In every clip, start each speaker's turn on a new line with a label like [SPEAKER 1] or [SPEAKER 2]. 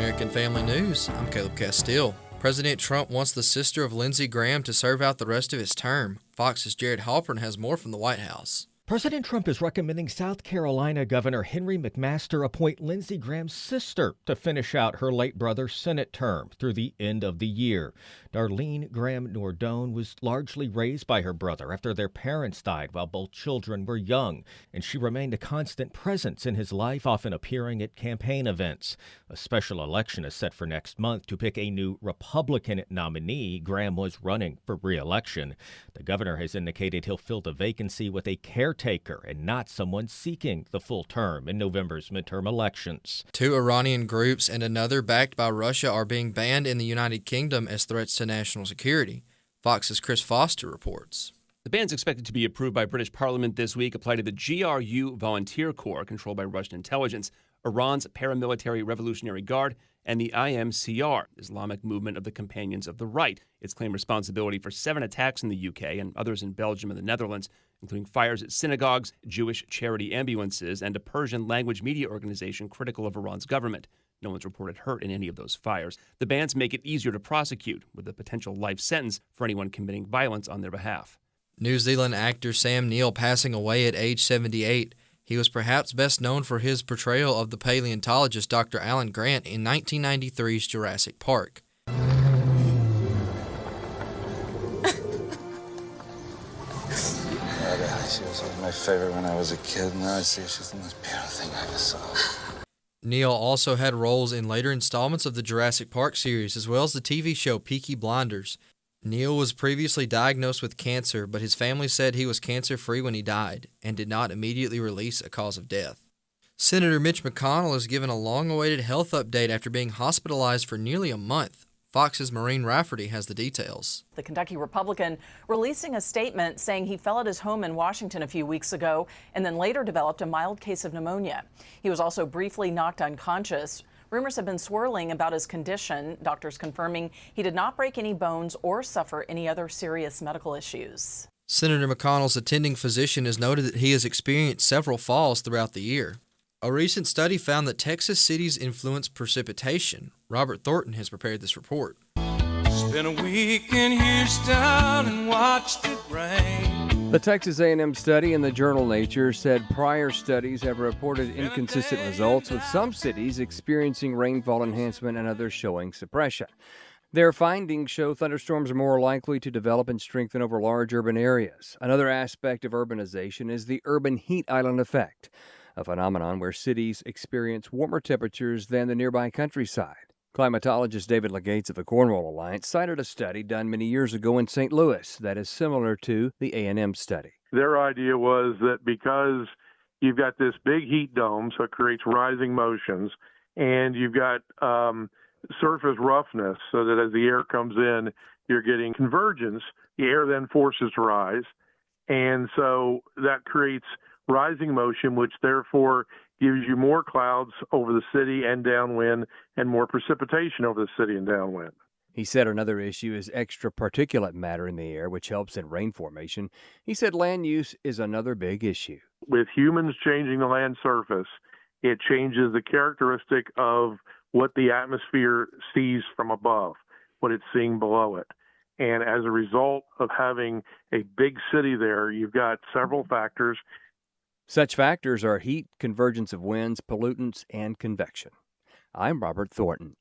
[SPEAKER 1] American Family News, I'm Caleb Castile. President Trump wants the sister of Lindsey Graham to serve out the rest of his term. Fox's Jared Halpern has more from the White House.
[SPEAKER 2] President Trump is recommending South Carolina Governor Henry McMaster appoint Lindsey Graham's sister to finish out her late brother's Senate term through the end of the year. Darlene Graham Nordone was largely raised by her brother after their parents died while both children were young, and she remained a constant presence in his life, often appearing at campaign events. A special election is set for next month to pick a new Republican nominee. Graham was running for re-election. The governor has indicated he'll fill the vacancy with a caretaker and not someone seeking the full term in November's midterm elections.
[SPEAKER 1] 2 Iranian groups and another backed by Russia are being banned in the United Kingdom as threats to national security. Fox's Chris Foster reports.
[SPEAKER 3] The ban's expected to be approved by British Parliament this week, apply to the GRU Volunteer Corps, controlled by Russian intelligence, Iran's paramilitary Revolutionary Guard, and the IMCR, Islamic Movement of the Companions of the Right. It's claimed responsibility for 7 attacks in the UK and others in Belgium and the Netherlands, including fires at synagogues, Jewish charity ambulances, and a Persian-language media organization critical of Iran's government. No one's reported hurt in any of those fires. The bans make it easier to prosecute, with a potential life sentence for anyone committing violence on their behalf. New Zealand actor Sam Neill passing away at age 78. He was perhaps best known for his portrayal of the paleontologist Dr. Alan Grant in 1993's Jurassic Park.
[SPEAKER 4] She was my favorite when I was a kid. Now I see she's the most beautiful thing I ever saw.
[SPEAKER 1] Neill also had roles in later installments of the Jurassic Park series, as well as the TV show Peaky Blinders. Neill was previously diagnosed with cancer, but his family said he was cancer-free when he died and did not immediately release a cause of death. Senator Mitch McConnell is given a long-awaited health update after being hospitalized for nearly a month. Fox's Maureen Rafferty has the details.
[SPEAKER 5] The Kentucky Republican releasing a statement saying he fell at his home in Washington a few weeks ago and then later developed a mild case of pneumonia. He was also briefly knocked unconscious. Rumors have been swirling about his condition, doctors confirming he did not break any bones or suffer any other serious medical issues.
[SPEAKER 1] Senator McConnell's attending physician has noted that he has experienced several falls throughout the year. A recent study found that Texas cities influence precipitation. Robert Thornton has prepared this report.
[SPEAKER 6] Spent a week in Houston and watched it rain.
[SPEAKER 7] The Texas A&M study in the journal Nature said prior studies have reported inconsistent results, with some cities experiencing rainfall enhancement and others showing suppression. Their findings show thunderstorms are more likely to develop and strengthen over large urban areas. Another aspect of urbanization is the urban heat island effect, a phenomenon where cities experience warmer temperatures than the nearby countryside. Climatologist David Legates of the Cornwall Alliance cited a study done many years ago in St. Louis that is similar to the A&M study.
[SPEAKER 8] Their idea was that because you've got this big heat dome, so it creates rising motions, and you've got surface roughness, so that as the air comes in, you're getting convergence. The air then forces to rise, and so that creates rising motion, which therefore gives you more clouds over the city and downwind and more precipitation over the city and downwind.
[SPEAKER 7] He said another issue is extra particulate matter in the air, which helps in rain formation. He said land use is another big issue.
[SPEAKER 8] With humans changing the land surface, it changes the characteristic of what the atmosphere sees from above, what it's seeing below it. And as a result of having a big city there, you've got several factors.
[SPEAKER 7] Such factors are heat, convergence of winds, pollutants, and convection. I'm Robert Thornton.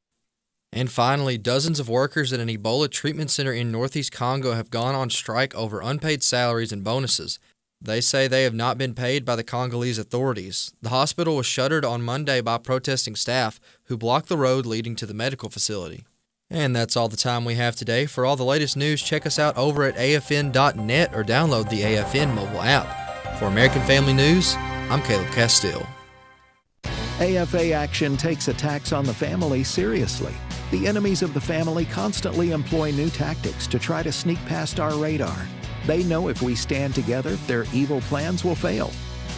[SPEAKER 1] And finally, dozens of workers at an Ebola treatment center in northeast Congo have gone on strike over unpaid salaries and bonuses. They say they have not been paid by the Congolese authorities. The hospital was shuttered on Monday by protesting staff who blocked the road leading to the medical facility. And that's all the time we have today. For all the latest news, check us out over at afn.net or download the AFN mobile app. For American Family News, I'm Caleb Castile.
[SPEAKER 9] AFA Action takes attacks on the family seriously. The enemies of the family constantly employ new tactics to try to sneak past our radar. They know if we stand together, their evil plans will fail.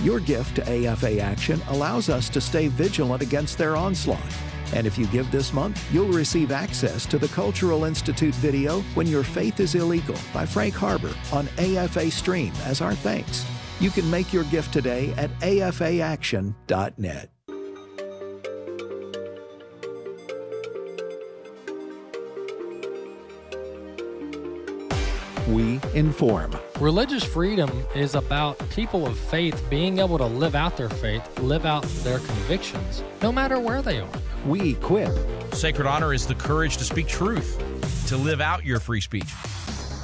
[SPEAKER 9] Your gift to AFA Action allows us to stay vigilant against their onslaught. And if you give this month, you'll receive access to the Cultural Institute video When Your Faith is Illegal by Frank Harbor on AFA Stream as our thanks. You can make your gift today at afaaction.net. We inform.
[SPEAKER 10] Religious freedom is about people of faith being able to live out their faith, live out their convictions, no matter where they are.
[SPEAKER 9] We equip.
[SPEAKER 11] Sacred honor is the courage to speak truth, to live out your free speech.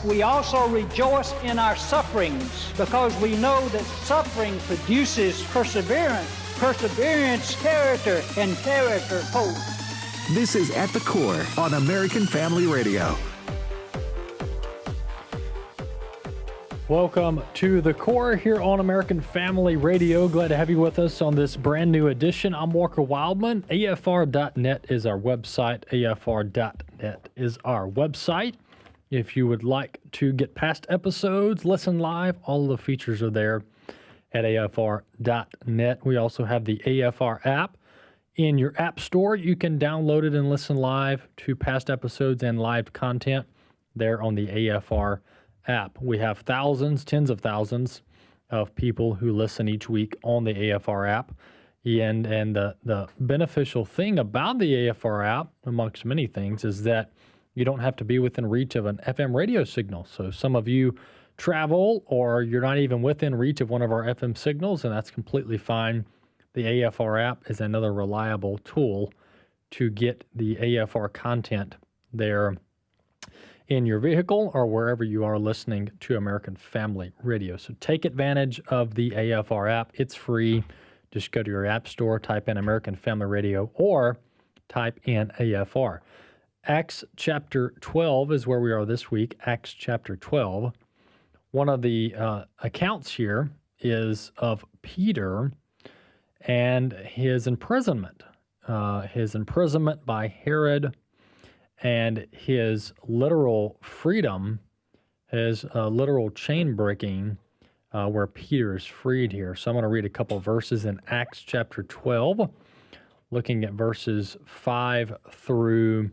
[SPEAKER 12] We also rejoice in our sufferings because we know that suffering produces perseverance, perseverance, character, and character, hope.
[SPEAKER 9] This is At the Core on American Family Radio.
[SPEAKER 10] Welcome to The Core here on American Family Radio. Glad to have you with us on this brand new edition. I'm Walker Wildmon. AFR.net is our website. AFR.net is our website. If you would like to get past episodes, listen live, all of the features are there at AFR.net. We also have the AFR app in your app store. You can download it and listen live to past episodes and live content there on the AFR app. We have thousands, tens of thousands of people who listen each week on the AFR app. And the beneficial thing about the AFR app, amongst many things, is that you don't have to be within reach of an FM radio signal. So some of you travel or you're not even within reach of one of our FM signals, and that's completely fine. The AFR app is another reliable tool to get the AFR content there in your vehicle or wherever you are listening to American Family Radio. So take advantage of the AFR app. It's free. Just go to your app store, type in American Family Radio, or type in AFR. Acts chapter 12 is where we are this week, Acts chapter 12. One of the accounts here is of Peter and his imprisonment by Herod, and his literal freedom, his literal chain breaking, where Peter is freed here. So I'm going to read a couple verses in Acts chapter 12, looking at verses 5 through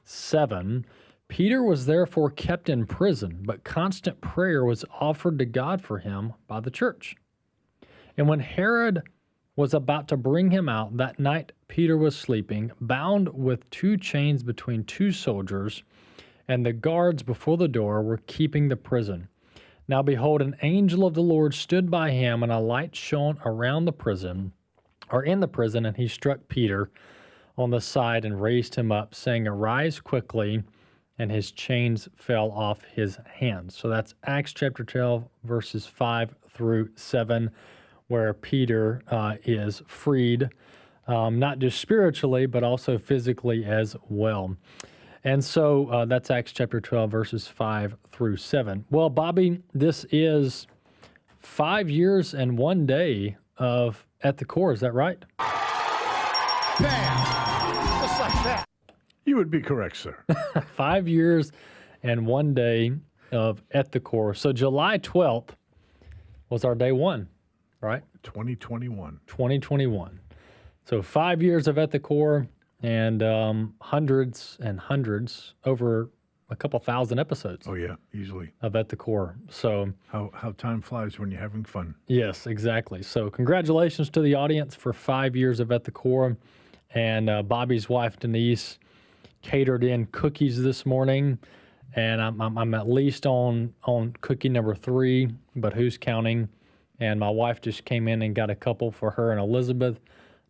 [SPEAKER 10] 7. Peter was therefore kept in prison, but constant prayer was offered to God for him by the church. And when Herod was about to bring him out, that night Peter was sleeping, bound with 2 chains between 2 soldiers, and the guards before the door were keeping the prison. Now behold, an angel of the Lord stood by him, and a light shone around the prison, or in the prison, and he struck Peter on the side and raised him up, saying, "Arise quickly," and his chains fell off his hands. So that's Acts chapter 12, verses 5 through 7. Where Peter is freed, not just spiritually, but also physically as well. And so that's Acts chapter 12, verses 5 through 7. Well, Bobby, this is 5 years and 1 day of At the Core. Is that right?
[SPEAKER 13] Bam! Just like that. You would be correct, sir.
[SPEAKER 10] 5 years and 1 day of At the Core. So July 12th was our day 1. Right?
[SPEAKER 13] 2021.
[SPEAKER 10] 2021. So 5 years of At the Core and hundreds and hundreds, over a couple thousand episodes.
[SPEAKER 13] Oh, yeah, easily.
[SPEAKER 10] Of At the Core. So
[SPEAKER 13] how time flies when you're having fun.
[SPEAKER 10] Yes, exactly. So congratulations to the audience for 5 years of At the Core. And Bobby's wife, Denise, catered in cookies this morning. And I'm at least on cookie number 3, but who's counting? And my wife just came in and got a couple for her and Elizabeth.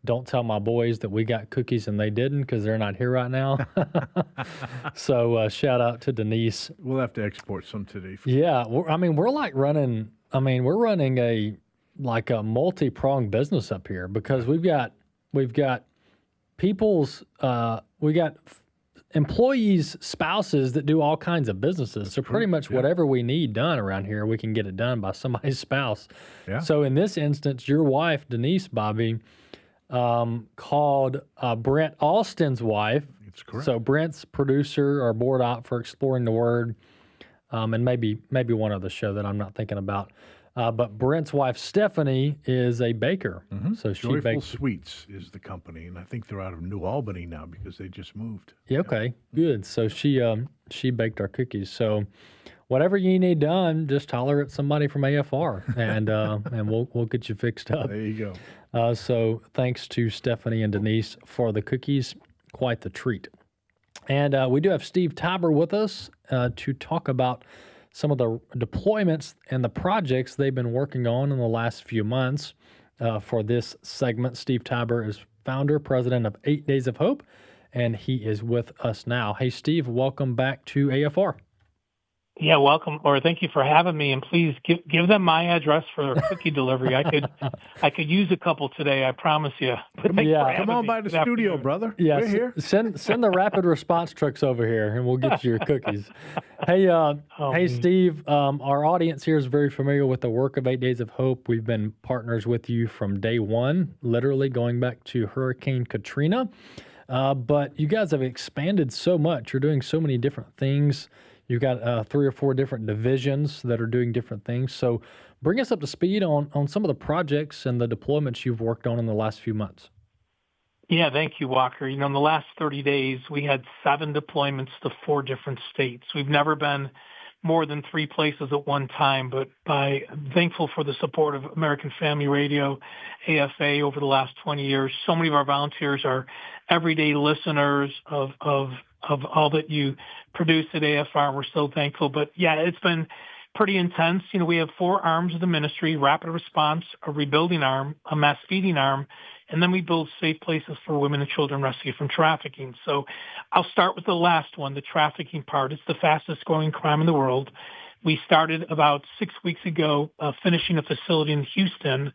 [SPEAKER 10] Don't tell my boys that we got cookies and they didn't, because they're not here right now. So shout out to Denise.
[SPEAKER 13] We'll have to export some today.
[SPEAKER 10] Yeah, we're running a multi-pronged business up here, because we've got employees, spouses that do all kinds of businesses. So pretty much whatever we need done around here, we can get it done by somebody's spouse. Yeah. So in this instance, your wife, Denise, Bobby, called Brent Austin's wife.
[SPEAKER 13] That's correct.
[SPEAKER 10] So Brent's producer or board op for Exploring the Word, and maybe one other show that I'm not thinking about. But Brent's wife, Stephanie, is a baker.
[SPEAKER 13] Mm-hmm.
[SPEAKER 10] So she
[SPEAKER 13] Joyful
[SPEAKER 10] bakes.
[SPEAKER 13] Sweets is the company, and I think they're out of New Albany now because they just moved.
[SPEAKER 10] Yeah, okay, good. So she baked our cookies. So whatever you need done, just holler at somebody from AFR, and we'll get you fixed up.
[SPEAKER 13] There you go.
[SPEAKER 10] So thanks to Stephanie and Denise for the cookies. Quite the treat. And we do have Steve Tauber with us to talk about some of the deployments and the projects they've been working on in the last few months. For this segment, Steve Tybor is founder, president of 8 Days of Hope, and he is with us now. Hey, Steve, welcome back to AFR.
[SPEAKER 14] Yeah, welcome, or thank you for having me. And please give them my address for cookie delivery. I could use a couple today, I promise you. But
[SPEAKER 13] come on by the studio, brother.
[SPEAKER 10] Yeah,
[SPEAKER 13] we're here.
[SPEAKER 10] Send the rapid response trucks over here, and we'll get you your cookies. Hey, Steve. Our audience here is very familiar with the work of 8 Days of Hope. We've been partners with you from day one, literally going back to Hurricane Katrina. But you guys have expanded so much. You're doing so many different things. You've got 3 or 4 different divisions that are doing different things. So bring us up to speed on some of the projects and the deployments you've worked on in the last few months.
[SPEAKER 14] Yeah, thank you, Walker. In the last 30 days, we had 7 deployments to 4 different states. We've never been more than 3 places at one time, but I'm thankful for the support of American Family Radio, AFA, over the last 20 years. So many of our volunteers are everyday listeners of all that you produce at AFR, and we're so thankful. But yeah, it's been pretty intense. We have 4 arms of the ministry: rapid response, a rebuilding arm, a mass feeding arm, and then we build safe places for women and children rescued from trafficking. So I'll start with the last one, the trafficking part. It's the fastest growing crime in the world. We started about 6 weeks ago, finishing a facility in Houston.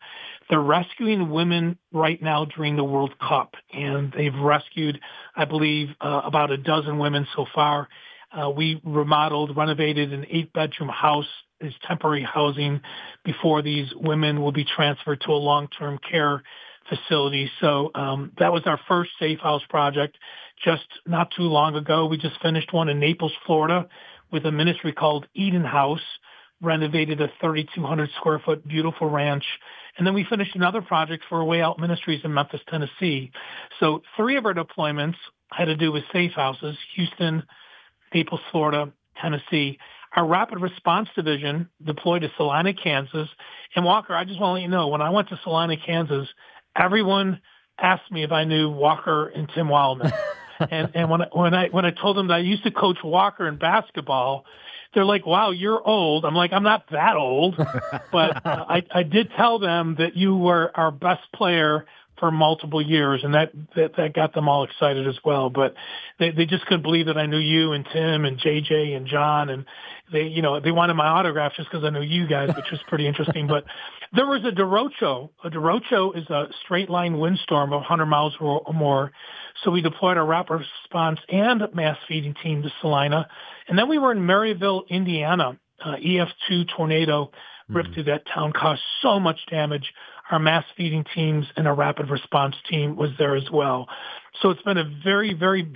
[SPEAKER 14] They're rescuing women right now during the World Cup, and they've rescued, I believe, about a dozen women so far. We renovated an 8-bedroom house as temporary housing before these women will be transferred to a long-term care facility. So that was our first Safe House project just not too long ago. We just finished one in Naples, Florida, with a ministry called Eden House, renovated a 3,200 square foot beautiful ranch. And then we finished another project for Way Out Ministries in Memphis, Tennessee. So 3 of our deployments had to do with safe houses: Houston, Naples, Florida, Tennessee. Our rapid response division deployed to Salina, Kansas. And Walker, I just want to let you know, when I went to Salina, Kansas, everyone asked me if I knew Walker and Tim Wildmon. And when I told them that I used to coach Walker in basketball, they're like, "Wow, you're old." I'm like, "I'm not that old," but I did tell them that you were our best player for multiple years, and that got them all excited as well. But they just couldn't believe that I knew you and Tim and JJ and John, and they wanted my autograph just because I knew you guys, which was pretty interesting. But there was a derecho. A derecho is a straight line windstorm of 100 miles or more. So we deployed our rapid response and mass feeding team to Salina. And then we were in Maryville, Indiana. EF2 tornado ripped through that town, caused so much damage. Our mass feeding teams and our rapid response team was there as well. So it's been a very, very,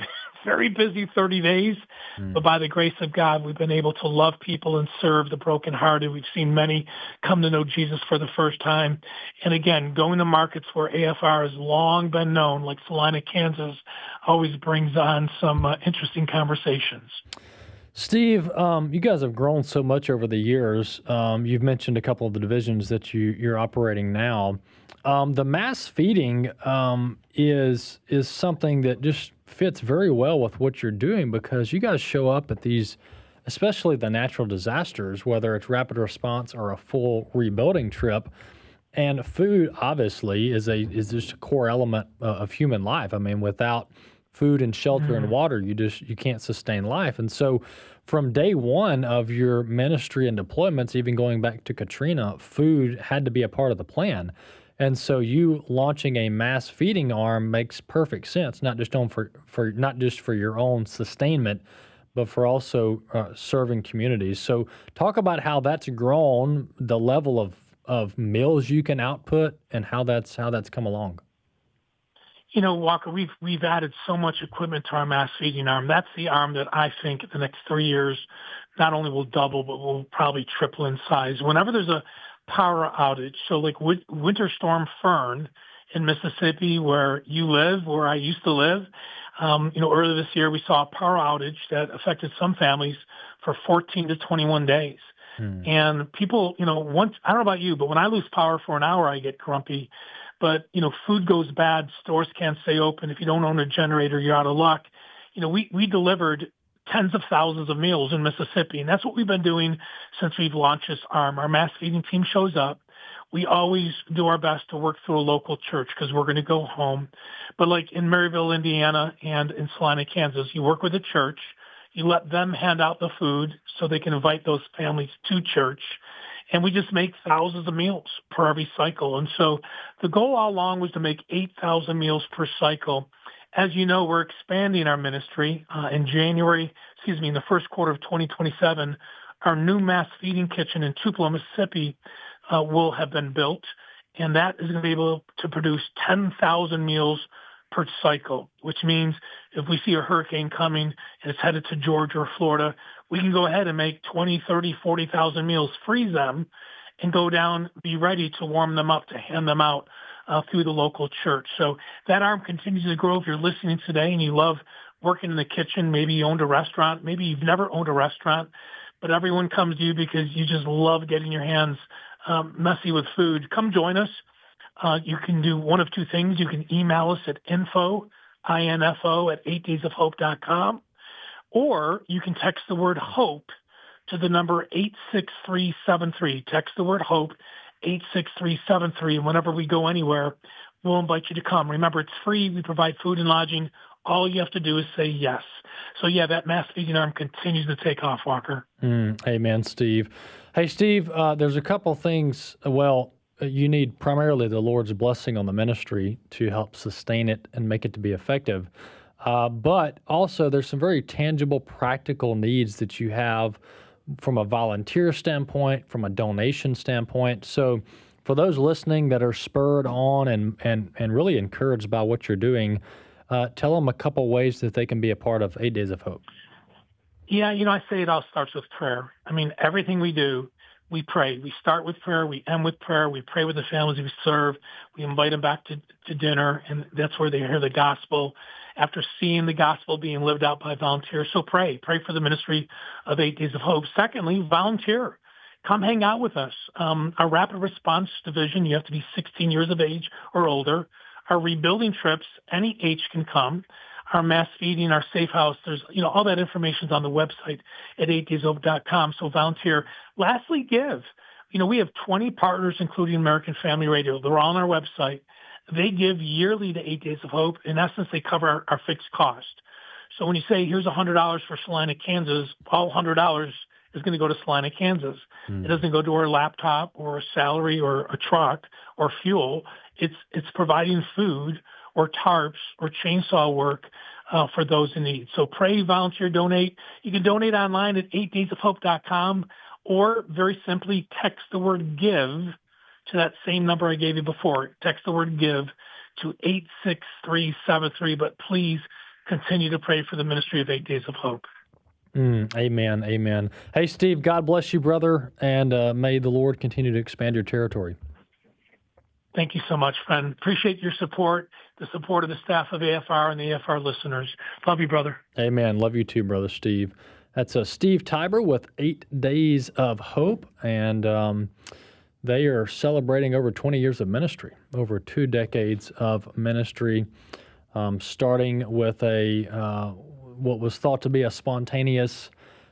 [SPEAKER 14] very busy 30 days. But by the grace of God, we've been able to love people and serve the brokenhearted. We've seen many come to know Jesus for the first time. And again, going to markets where AFR has long been known, like Salina, Kansas, always brings on some interesting conversations.
[SPEAKER 10] Steve, you guys have grown so much over the years. You've mentioned a couple of the divisions that you're operating now. The mass feeding is something that just fits very well with what you're doing, because you guys show up at these, especially the natural disasters, whether it's rapid response or a full rebuilding trip. And food, obviously, is just a core element of human life. I mean, without food and shelter and water, you can't sustain life. And so from day one of your ministry and deployments, even going back to Katrina, food had to be a part of the plan. And so you launching a mass feeding arm makes perfect sense, not just for your own sustainment, but for also serving communities. So talk about how that's grown, the level of meals you can output, and how that's come along.
[SPEAKER 14] Walker, we've added so much equipment to our mass feeding arm. That's the arm that I think the next 3 years not only will double, but will probably triple in size. Whenever there's a power outage, so like Winter Storm Fern in Mississippi, where you live, where I used to live, earlier this year we saw a power outage that affected some families for 14 to 21 days. And people, I don't know about you, but when I lose power for an hour, I get grumpy. But, food goes bad, stores can't stay open. If you don't own a generator, you're out of luck. We delivered tens of thousands of meals in Mississippi. And that's what we've been doing since we've launched this arm. Our mass feeding team shows up. We always do our best to work through a local church because we're going to go home. But like in Maryville, Indiana, and in Salina, Kansas, you work with a church. You let them hand out the food so they can invite those families to church. And we just make thousands of meals per every cycle. And so the goal all along was to make 8,000 meals per cycle. As you know, we're expanding our ministry in the first quarter of 2027. Our new mass feeding kitchen in Tupelo, Mississippi will have been built, and that is going to be able to produce 10,000 meals per cycle, which means if we see a hurricane coming and it's headed to Georgia or Florida, we can go ahead and make 20, 30, 40,000 meals, freeze them, and go down, be ready to warm them up, to hand them out through the local church. So that arm continues to grow. If you're listening today and you love working in the kitchen, maybe you owned a restaurant, maybe you've never owned a restaurant, but everyone comes to you because you just love getting your hands messy with food, come join us. You can do one of two things. You can email us at info at 8daysofhope.com, or you can text the word HOPE to the number 86373. Text the word HOPE, 86373, and whenever we go anywhere, we'll invite you to come. Remember, it's free. We provide food and lodging. All you have to do is say yes. So, yeah, that mass feeding arm continues to take off, Walker.
[SPEAKER 10] Amen, Steve. Hey, Steve, there's a couple things. You need primarily the Lord's blessing on the ministry to help sustain it and make it to be effective. But also there's some very tangible, practical needs that you have from a volunteer standpoint, from a donation standpoint. So for those listening that are spurred on and really encouraged by what you're doing, tell them a couple ways that they can be a part of 8 Days of Hope.
[SPEAKER 14] Yeah, I say it all starts with prayer. I mean, everything we do, we pray. We start with prayer. We end with prayer. We pray with the families we serve. We invite them back to dinner, and that's where they hear the gospel after seeing the gospel being lived out by volunteers. So pray. Pray for the ministry of 8 Days of Hope. Secondly, volunteer. Come hang out with us. Our rapid response division, you have to be 16 years of age or older. Our rebuilding trips, any age can come. Our mass feeding, our safe house, there's, all that information is on the website at 8dayshope.com. So volunteer. Lastly, give. We have 20 partners, including American Family Radio. They're all on our website. They give yearly to 8 Days of Hope. In essence, they cover our fixed cost. So when you say, here's $100 for Salina, Kansas, all $100 is going to go to Salina, Kansas. It doesn't go to our laptop or a salary or a truck or fuel. It's providing food or tarps or chainsaw work for those in need. So pray, volunteer, donate. You can donate online at 8daysofhope.com, or very simply text the word GIVE to that same number I gave you before. Text the word GIVE to 86373, but please continue to pray for the ministry of 8 Days of Hope.
[SPEAKER 10] Amen, amen. Hey, Steve, God bless you, brother, and may the Lord continue to expand your territory.
[SPEAKER 14] Thank you so much, friend. Appreciate your support, the support of the staff of AFR and the AFR listeners. Love you, brother.
[SPEAKER 10] Amen. Love you too, brother Steve. That's Steve Tiber with 8 Days of Hope, and they are celebrating over 20 years of ministry, over 2 decades of ministry, starting with what was thought to be a spontaneous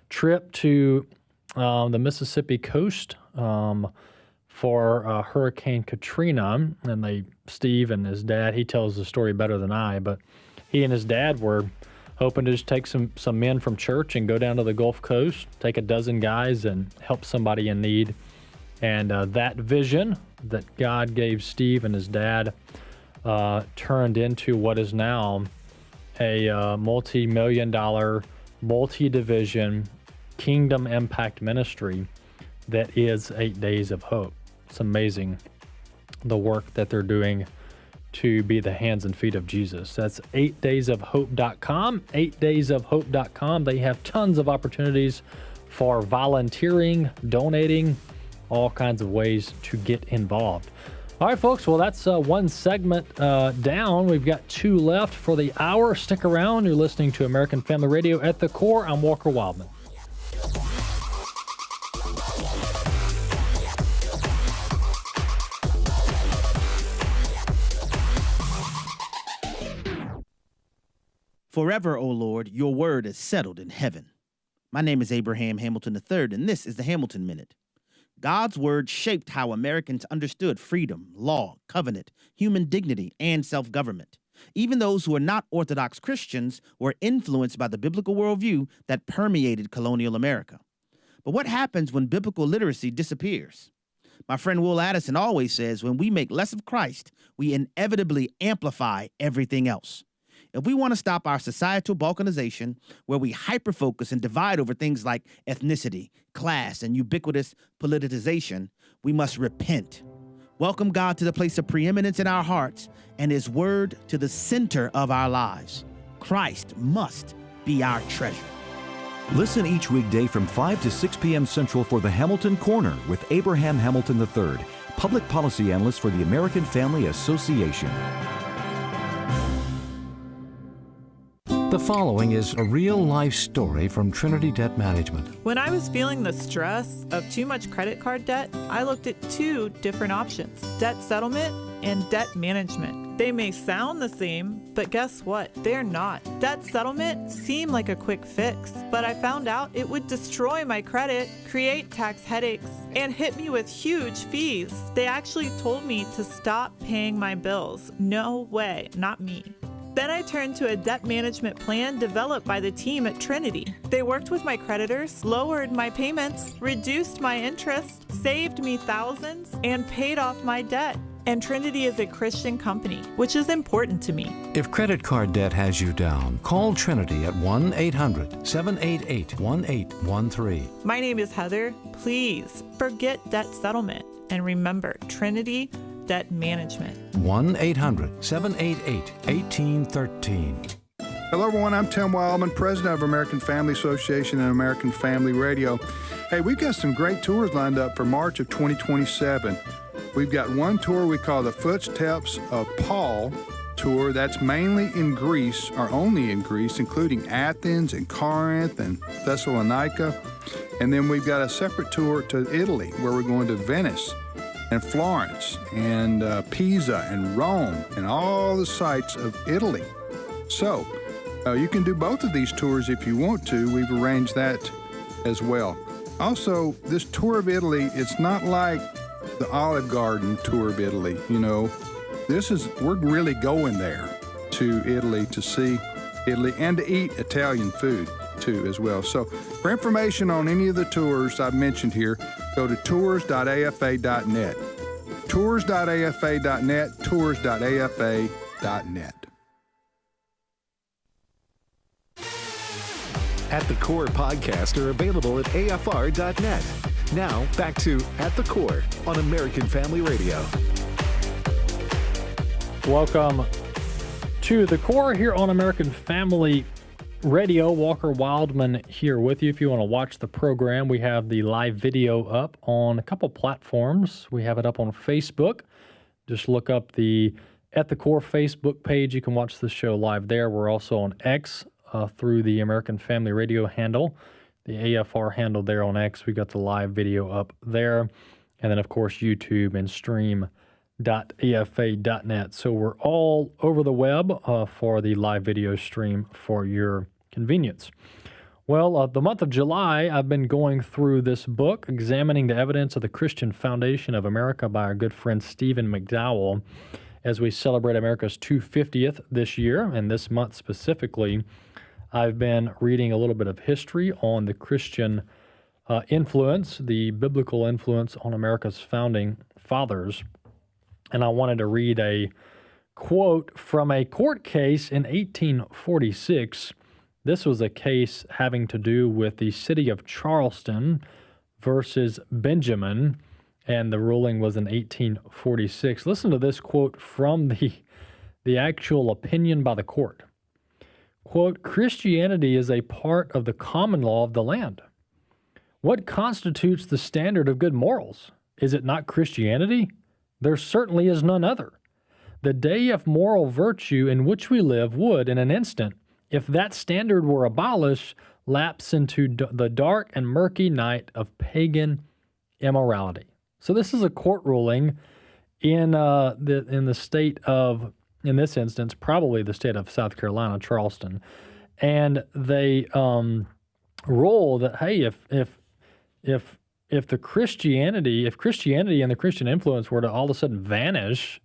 [SPEAKER 10] trip to the Mississippi coast for Hurricane Katrina. And Steve and his dad, he tells the story better than I, but he and his dad were hoping to just take some men from church and go down to the Gulf Coast, take a dozen guys and help somebody in need. And that vision that God gave Steve and his dad turned into what is now a multi-million-dollar, multi-division kingdom impact ministry that is 8 Days of Hope. It's amazing the work that they're doing to be the hands and feet of Jesus. That's 8daysofhope.com, 8daysofhope.com. They have tons of opportunities for volunteering, donating, all kinds of ways to get involved. All right, folks, well, that's one segment down. We've got 2 left for the hour. Stick around. You're listening to American Family Radio. At the core, I'm Walker Wildmon.
[SPEAKER 15] Forever, O Lord, your word is settled in heaven. My name is Abraham Hamilton III, and this is the Hamilton Minute. God's word shaped how Americans understood freedom, law, covenant, human dignity, and self-government. Even those who are not Orthodox Christians were influenced by the biblical worldview that permeated colonial America. But what happens when biblical literacy disappears? My friend Will Addison always says, when we make less of Christ, we inevitably amplify everything else. If we want to stop our societal balkanization, where we hyper-focus and divide over things like ethnicity, class, and ubiquitous politicization, we must repent. Welcome God to the place of preeminence in our hearts and His word to the center of our lives. Christ must be our treasure.
[SPEAKER 16] Listen each weekday from 5 to 6 p.m. Central for the Hamilton Corner with Abraham Hamilton III, Public Policy Analyst for the American Family Association.
[SPEAKER 17] The following is a real-life story from Trinity Debt Management.
[SPEAKER 18] When I was feeling the stress of too much credit card debt, I looked at two different options: debt settlement and debt management. They may sound the same, but guess what? They're not. Debt settlement seemed like a quick fix, but I found out it would destroy my credit, create tax headaches, and hit me with huge fees. They actually told me to stop paying my bills. No way, not me. Then I turned to a debt management plan developed by the team at Trinity. They worked with my creditors, lowered my payments, reduced my interest, saved me thousands, and paid off my debt. And Trinity is a Christian company, which is important to me.
[SPEAKER 17] If credit card debt has you down, call Trinity at 1-800-788-1813.
[SPEAKER 18] My name is Heather. Please forget debt settlement and remember Trinity Debt Management.
[SPEAKER 17] 1-800-788-1813.
[SPEAKER 19] Hello, everyone. I'm Tim Wildmon, president of American Family Association and American Family Radio. Hey, we've got some great tours lined up for March of 2027. We've got one tour we call the Footsteps of Paul tour. That's mainly in Greece, or only in Greece, including Athens and Corinth and Thessalonica. And then we've got a separate tour to Italy, where we're going to Venice and Florence and Pisa and Rome and all the sites of Italy. So you can do both of these tours if you want to. We've arranged that as well. Also, this tour of Italy, it's not like the Olive Garden tour of Italy. You know, we're really going there to Italy to see Italy and to eat Italian food too as well. So for information on any of the tours I've mentioned here, go to tours.afa.net. Tours.afa.net, tours.afa.net.
[SPEAKER 9] At the Core podcasts are available at afr.net. Now, back to At the Core on American Family Radio.
[SPEAKER 10] Welcome to The Core here on American Family Radio. Walker Wildmon here with you. If you want to watch the program, we have the live video up on a couple platforms. We have it up on Facebook. Just look up the At the Core Facebook page. You can watch the show live there. We're also on X through the American Family Radio handle, the AFR handle there on X. We got the live video up there. And then, of course, YouTube and stream.afa.net. So we're all over the web for the live video stream for your convenience. Well, the month of July, I've been going through this book, Examining the Evidence of the Christian Foundation of America by our good friend Stephen McDowell, as we celebrate America's 250th this year. And this month specifically, I've been reading a little bit of history on the Christian influence, the biblical influence on America's founding fathers. And I wanted to read a quote from a court case in 1846. This was a case having to do with the city of Charleston versus Benjamin, and the ruling was in 1846. Listen to this quote from the actual opinion by the court. Quote, "Christianity is a part of the common law of the land. What constitutes the standard of good morals? Is it not Christianity? There certainly is none other. The day of moral virtue in which we live would, in an instant, if that standard were abolished, lapse into the dark and murky night of pagan immorality." So this is a court ruling in the state of, in this instance, probably the state of South Carolina, Charleston. And they rule that, hey, if Christianity and the Christian influence were to all of a sudden vanish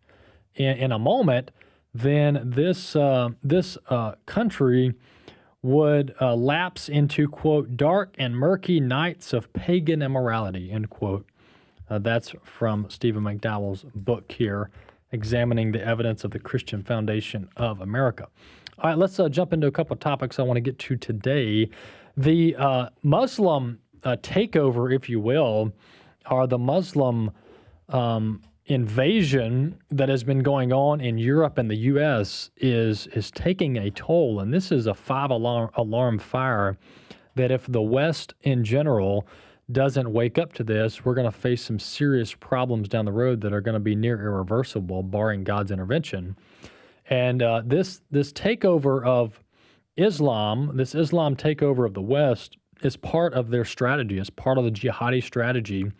[SPEAKER 10] in a moment, then this country would lapse into, quote, dark and murky nights of pagan immorality, end quote. That's from Stephen McDowell's book here, Examining the Evidence of the Christian Foundation of America. All right, let's jump into a couple of topics I want to get to today. The Muslim takeover, if you will, or the Muslim invasion that has been going on in Europe and the U.S. is taking a toll, and this is a five-alarm fire that if the West in general doesn't wake up to this, we're going to face some serious problems down the road that are going to be near irreversible, barring God's intervention. And this takeover of Islam, this Islam takeover of the West, is part of their strategy, is part of the jihadi strategy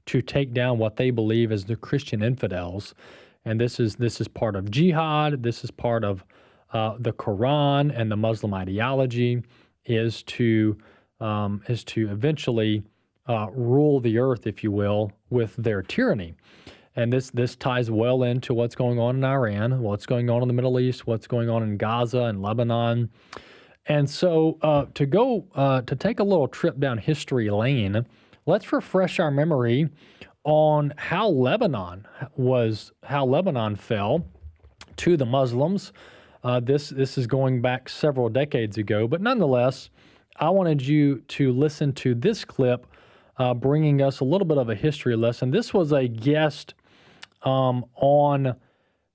[SPEAKER 10] to take down what they believe is the Christian infidels. And this is part of jihad. This is part of the Quran and the Muslim ideology is to eventually rule the earth, if you will, with their tyranny. And this ties well into what's going on in Iran, what's going on in the Middle East, what's going on in Gaza and Lebanon. And so to take a little trip down history lane, let's refresh our memory on how Lebanon fell to the Muslims. This is going back several decades ago, but nonetheless, I wanted you to listen to this clip, bringing us a little bit of a history lesson. This was a guest on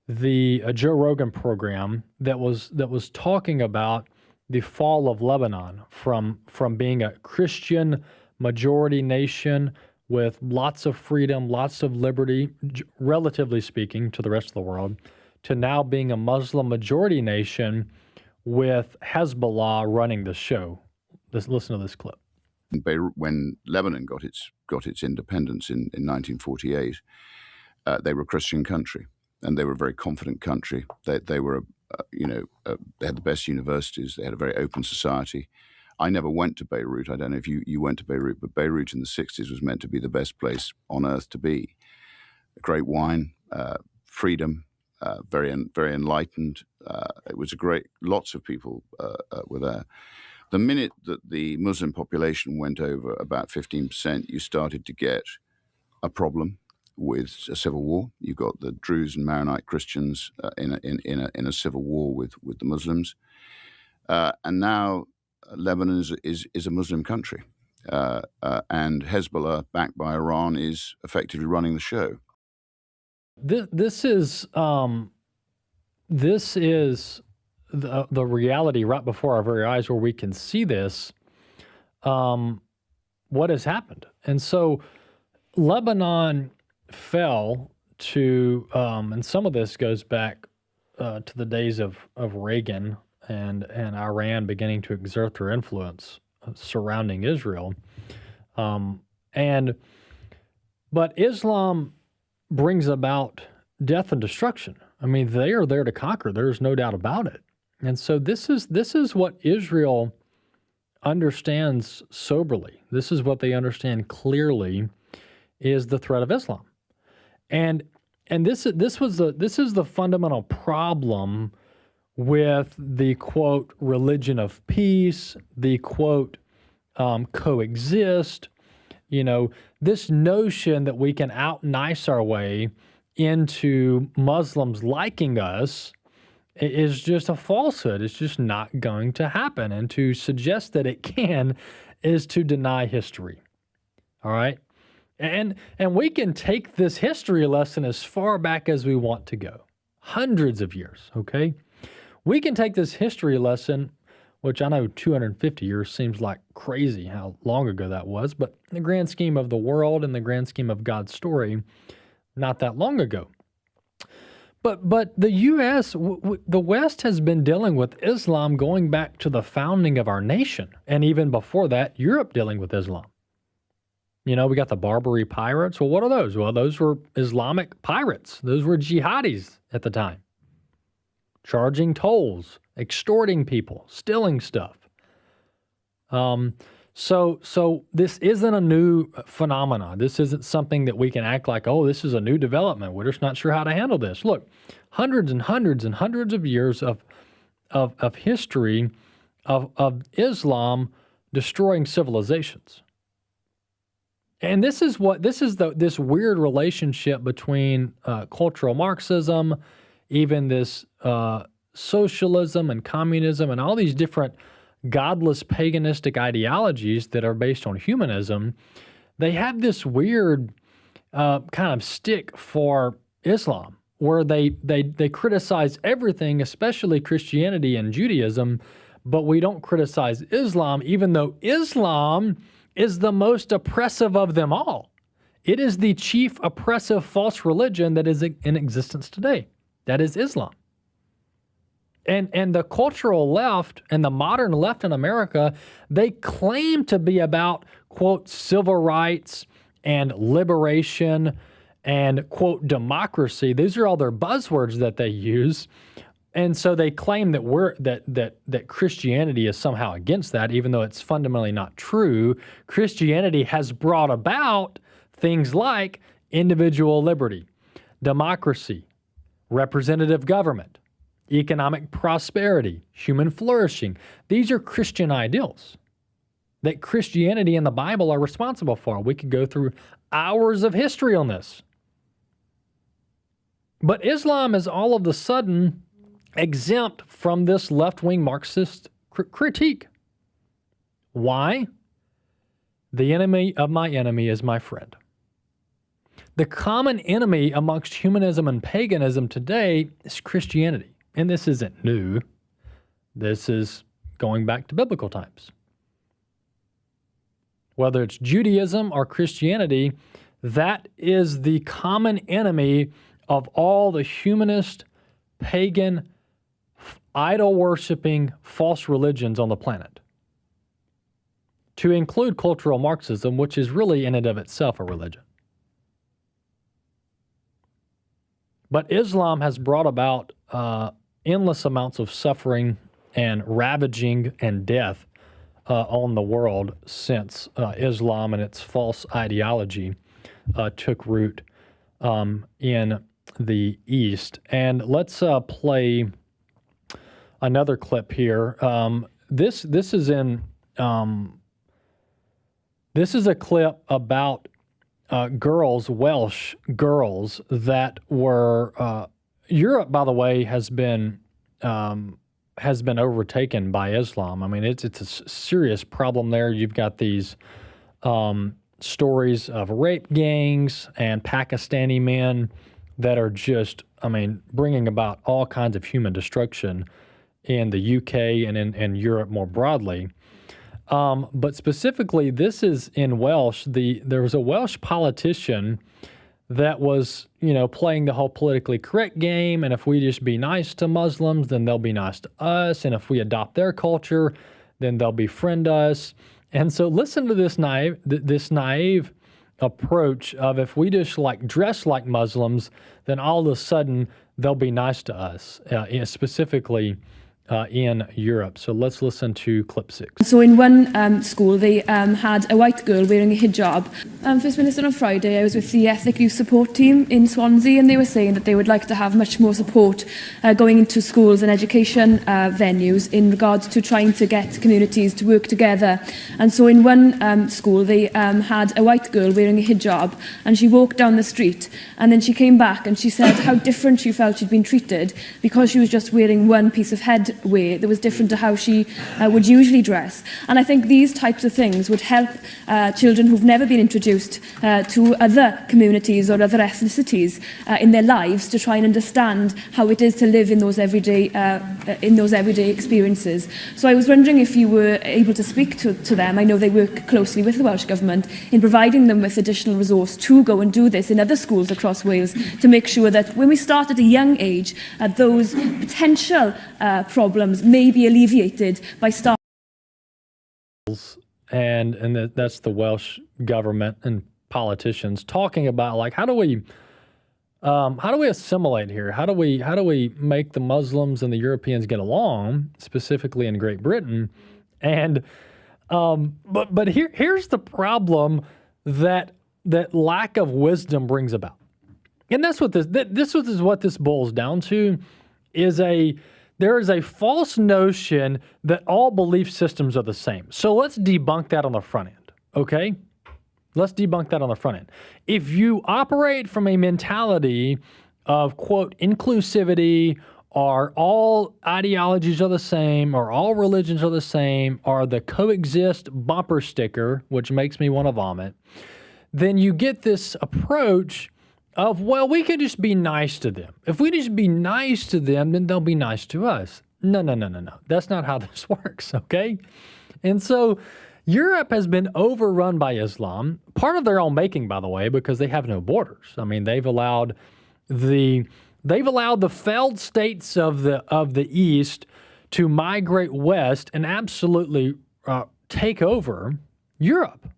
[SPEAKER 10] the Joe Rogan program that was talking about the fall of Lebanon from being a Christian majority nation with lots of freedom, lots of liberty, relatively speaking, to the rest of the world, to now being a Muslim majority nation with Hezbollah running the show. Listen to this clip.
[SPEAKER 20] When Lebanon got its independence in 1948, they were a Christian country, and they were a very confident country. They were, they had the best universities. They had a very open society. I never went to Beirut. I don't know if you went to Beirut, but Beirut in the 60s was meant to be the best place on earth to be. Great wine, freedom, very enlightened. It was lots of people were there. The minute that the Muslim population went over about 15%, you started to get a problem with a civil war. You got the Druze and Maronite Christians in a civil war with the Muslims, and now Lebanon is a Muslim country, and Hezbollah, backed by Iran, is effectively running the show.
[SPEAKER 10] This is the reality right before our very eyes, where we can see this, what has happened. And so Lebanon fell to, and some of this goes back to the days of Reagan and Iran beginning to exert their influence surrounding Israel. But Islam brings about death and destruction. I mean, they are there to conquer. There's no doubt about it. And so this is what Israel understands soberly. This is what they understand clearly is the threat of Islam. And this is the fundamental problem with the, quote, religion of peace, the, quote, coexist, this notion that we can out-nice our way into Muslims liking us is just a falsehood. It's just not going to happen. And to suggest that it can is to deny history. All right? And we can take this history lesson as far back as we want to go. Hundreds of years, okay? We can take this history lesson, which I know 250 years seems like crazy how long ago that was, but in the grand scheme of the world and the grand scheme of God's story, not that long ago. But the U.S., the West has been dealing with Islam going back to the founding of our nation. And even before that, Europe dealing with Islam. We got the Barbary pirates. Well, what are those? Well, those were Islamic pirates. Those were jihadis at the time. Charging tolls, extorting people, stealing stuff. So this isn't a new phenomenon. This isn't something that we can act like, oh, this is a new development. We're just not sure how to handle this. Look, hundreds and hundreds and hundreds of years of history of Islam destroying civilizations. And this is this weird relationship between cultural Marxism, even this socialism and communism and all these different godless paganistic ideologies that are based on humanism. They have this weird kind of stick for Islam, where they criticize everything, especially Christianity and Judaism, but we don't criticize Islam, even though Islam is the most oppressive of them all. It is the chief oppressive false religion that is in existence today. That is Islam. And the cultural left and the modern left in America, they claim to be about, quote, civil rights and liberation and, quote, democracy. These are all their buzzwords that they use. And so they claim that that Christianity is somehow against that, even though it's fundamentally not true. Christianity has brought about things like individual liberty, democracy, representative government, economic prosperity, human flourishing. These are Christian ideals that Christianity and the Bible are responsible for. We could go through hours of history on this. But Islam is all of a sudden exempt from this left-wing Marxist critique. Why? The enemy of my enemy is my friend. The common enemy amongst humanism and paganism today is Christianity. And this isn't new. This is going back to biblical times. Whether it's Judaism or Christianity, that is the common enemy of all the humanist, pagan, idol-worshiping false religions on the planet. To include cultural Marxism, which is really in and of itself a religion. But Islam has brought about endless amounts of suffering and ravaging and death on the world since Islam and its false ideology took root in the East. And let's play another clip here. This is a clip about Welsh girls that were. Europe, by the way, has been overtaken by Islam. I mean, it's a serious problem there. You've got these stories of rape gangs and Pakistani men that are just, bringing about all kinds of human destruction in the UK and in Europe more broadly. But specifically, this is in Welsh. There was a Welsh politician that was, playing the whole politically correct game, and if we just be nice to Muslims, then they'll be nice to us, and if we adopt their culture, then they'll befriend us. And so listen to this naive approach of if we just dress like Muslims, then all of a sudden they'll be nice to us, specifically in Europe. So let's listen to clip 6.
[SPEAKER 21] So in one school, they had a white girl wearing a hijab. First Minister, on Friday, I was with the Ethnic Youth Support Team in Swansea, and they were saying that they would like to have much more support going into schools and education venues in regards to trying to get communities to work together. And so in one school, they had a white girl wearing a hijab, and she walked down the street, and then she came back and she said how different she felt she'd been treated because she was just wearing one piece of headwear that was different to how she would usually dress. And I think these types of things would help children who've never been introduced to other communities or other ethnicities in their lives to try and understand how it is to live in those everyday experiences. So I was wondering if you were able to speak to them. I know they work closely with the Welsh Government in providing them with additional resource to go and do this in other schools across Wales to make sure that when we start at a young age, those potential problems may be alleviated by starting.
[SPEAKER 10] And that's the Welsh government and politicians talking about how do we assimilate here? How do we make the Muslims and the Europeans get along, specifically in Great Britain? And But here's the problem that lack of wisdom brings about. And that's what this is what this boils down to, there is a false notion that all belief systems are the same. So let's debunk that on the front end, okay? Let's debunk that on the front end. If you operate from a mentality of, quote, inclusivity, or all ideologies are the same, or all religions are the same, or the coexist bumper sticker, which makes me want to vomit, then you get this approach of, well, we could just be nice to them. If we just be nice to them, then they'll be nice to us. No. That's not how this works, okay? And so Europe has been overrun by Islam, part of their own making, by the way, because they have no borders. I mean, they've allowed the failed states of the East to migrate west and absolutely take over Europe.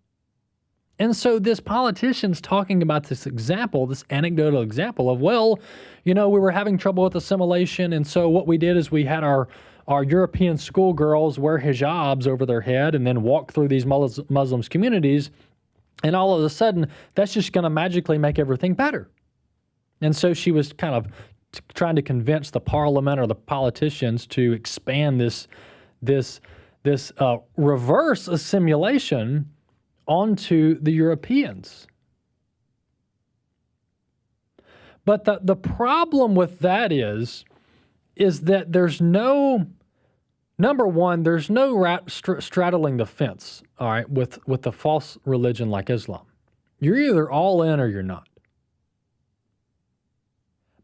[SPEAKER 10] And so this politician's talking about this example, this anecdotal example of, well, we were having trouble with assimilation, and so what we did is we had our European schoolgirls wear hijabs over their head and then walk through these Muslims communities, and all of a sudden, that's just going to magically make everything better. And so she was kind of trying to convince the parliament or the politicians to expand this reverse assimilation onto the Europeans. But the problem with that is that there's no, number one, there's no straddling the fence, all right, with a false religion like Islam. You're either all in or you're not.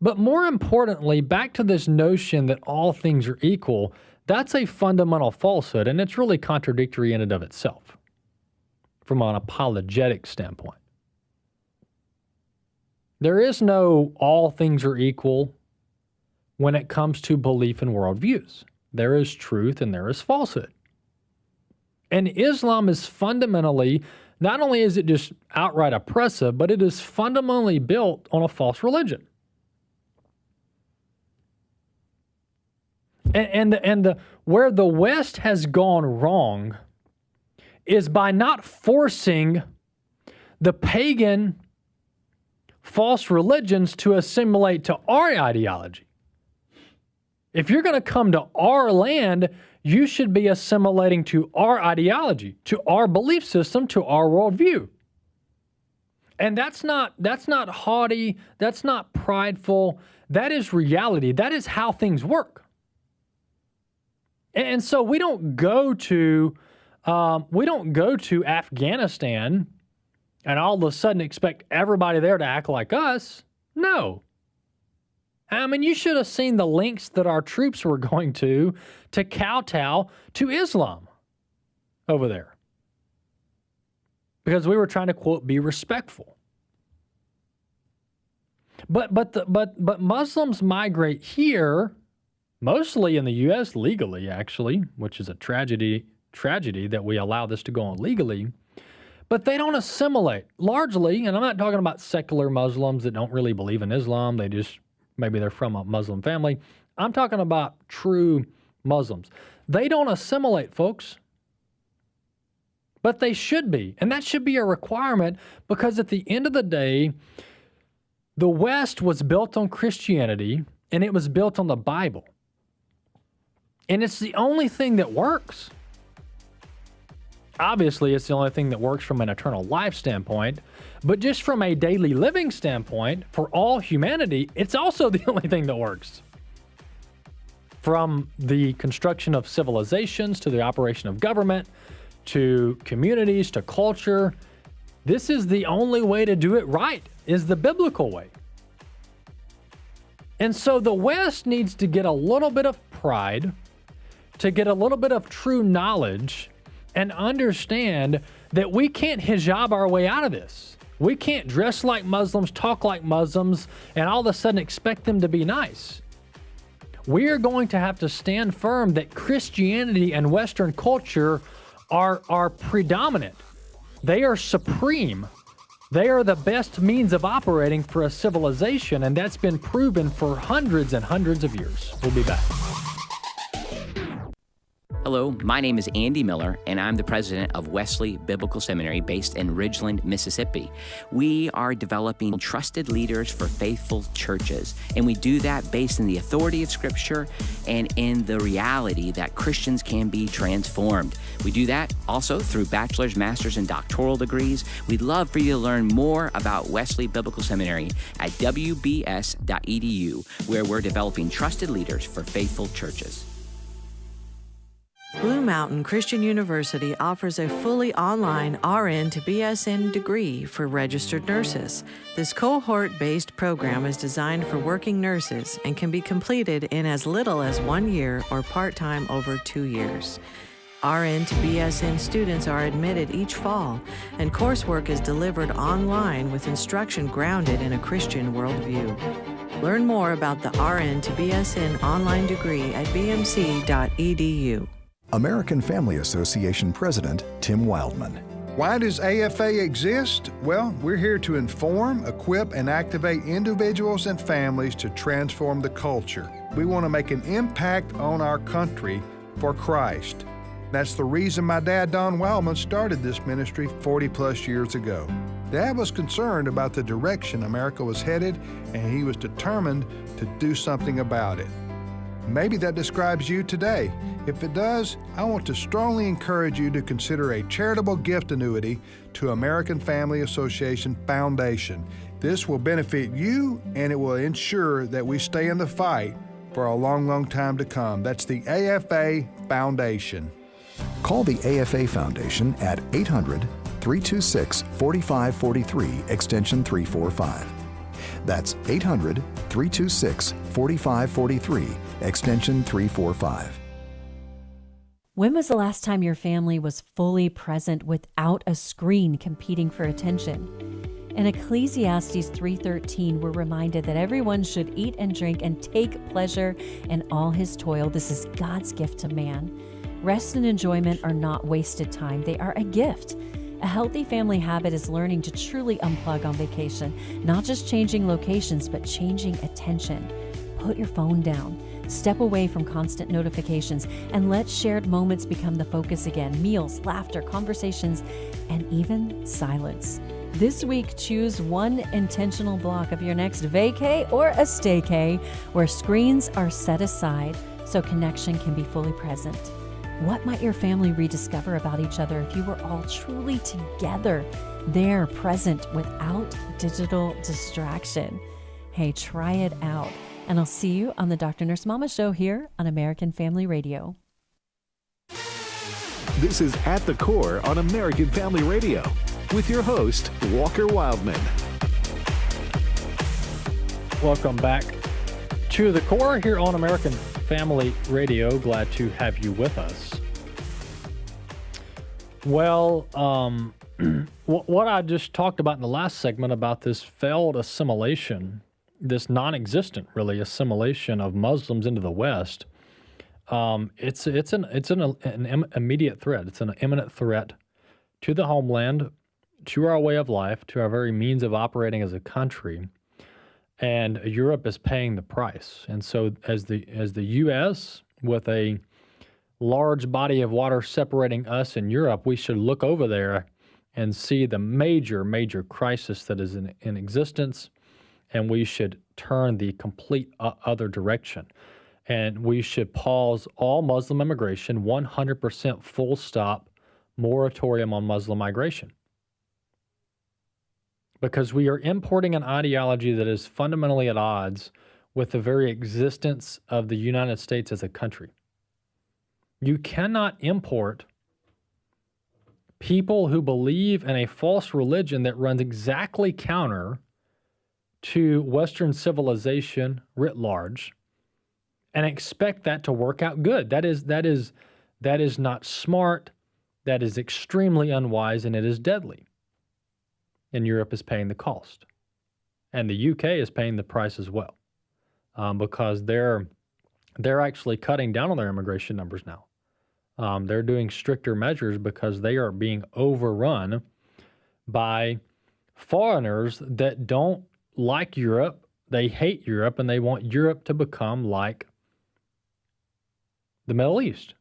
[SPEAKER 10] But more importantly, back to this notion that all things are equal, that's a fundamental falsehood, and it's really contradictory in and of itself from an apologetic standpoint. There is no all things are equal when it comes to belief and worldviews. There is truth and there is falsehood. And Islam is fundamentally, not only is it just outright oppressive, but it is fundamentally built on a false religion. And where the West has gone wrong is by not forcing the pagan false religions to assimilate to our ideology. If you're going to come to our land, you should be assimilating to our ideology, to our belief system, to our worldview. And that's not haughty, that's not prideful, that is reality. That is how things work. And so we don't go to Afghanistan and all of a sudden expect everybody there to act like us. No. I mean, you should have seen the lengths that our troops were going to kowtow to Islam over there. Because we were trying to, quote, be respectful. But Muslims migrate here, mostly in the U.S. legally, actually, which is a tragedy that we allow this to go on legally. But they don't assimilate largely, and I'm not talking about secular Muslims that don't really believe in Islam. Maybe they're from a Muslim family. I'm talking about true Muslims. They don't assimilate, folks. But they should be. And that should be a requirement because at the end of the day, the West was built on Christianity and it was built on the Bible. And it's the only thing that works. Obviously, it's the only thing that works from an eternal life standpoint, but just from a daily living standpoint, for all humanity, it's also the only thing that works. From the construction of civilizations to the operation of government, to communities, to culture, this is the only way to do it right, is the biblical way. And so the West needs to get a little bit of pride, to get a little bit of true knowledge, and understand that we can't hijab our way out of this. We can't dress like Muslims, talk like Muslims, and all of a sudden expect them to be nice. We are going to have to stand firm that Christianity and Western culture are predominant. They are supreme. They are the best means of operating for a civilization, and that's been proven for hundreds and hundreds of years. We'll be back.
[SPEAKER 2] Hello, my name is Andy Miller, and I'm the president of Wesley Biblical Seminary based in Ridgeland, Mississippi. We are developing trusted leaders for faithful churches, and we do that based in the authority of Scripture and in the reality that Christians can be transformed. We do that also through bachelor's, master's, and doctoral degrees. We'd love for you to learn more about Wesley Biblical Seminary at wbs.edu, where we're developing trusted leaders for faithful churches.
[SPEAKER 22] Blue Mountain Christian University offers a fully online RN to BSN degree for registered nurses. This cohort-based program is designed for working nurses and can be completed in as little as 1 year or part-time over 2 years. RN to BSN students are admitted each fall, and coursework is delivered online with instruction grounded in a Christian worldview. Learn more about the RN to BSN online degree at bmc.edu.
[SPEAKER 9] American Family Association President Tim Wildmon.
[SPEAKER 19] Why does AFA exist? Well, we're here to inform, equip, and activate individuals and families to transform the culture. We want to make an impact on our country for Christ. That's the reason my dad, Don Wildmon, started this ministry 40 plus years ago. Dad was concerned about the direction America was headed, and he was determined to do something about it. Maybe that describes you today. If it does, I want to strongly encourage you to consider a charitable gift annuity to American Family Association Foundation. This will benefit you, and it will ensure that we stay in the fight for a long, long time to come. That's the AFA Foundation.
[SPEAKER 9] Call the AFA Foundation at 800-326-4543, extension 345. That's 800-326-4543, extension 345.
[SPEAKER 23] When was the last time your family was fully present without a screen competing for attention? In Ecclesiastes 3:13, we're reminded that everyone should eat and drink and take pleasure in all his toil. This is God's gift to man. Rest and enjoyment are not wasted time. They are a gift. A healthy family habit is learning to truly unplug on vacation, not just changing locations, but changing attention. Put your phone down. Step away from constant notifications and let shared moments become the focus again. Meals, laughter, conversations, and even silence. This week, choose one intentional block of your next vacay or a staycay where screens are set aside so connection can be fully present. What might your family rediscover about each other if you were all truly together, there, present, without digital distraction? Hey, try it out. And I'll see you on the Dr. Nurse Mama Show here on American Family Radio.
[SPEAKER 24] This is At the Core on American Family Radio with your host, Walker Wildman.
[SPEAKER 10] Welcome back to the Core here on American Family Radio. Glad to have you with us. Well, what I just talked about in the last segment about this failed assimilation, this non-existent, really, assimilation of Muslims into the West, it's an immediate threat. It's an imminent threat to the homeland, to our way of life, to our very means of operating as a country. And Europe is paying the price. And so as the U.S., with a large body of water separating us and Europe, we should look over there and see the major crisis that is in existence, and we should turn the complete other direction. And we should pause all Muslim immigration, 100% full stop moratorium on Muslim migration. Because we are importing an ideology that is fundamentally at odds with the very existence of the United States as a country. You cannot import people who believe in a false religion that runs exactly counter to Western civilization writ large and expect that to work out good. That is not smart, that is extremely unwise, and it is deadly. And Europe is paying the cost. And the UK is paying the price as well, because they're actually cutting down on their immigration numbers now. They're doing stricter measures because they are being overrun by foreigners that don't like Europe, they hate Europe, and they want Europe to become like the Middle East.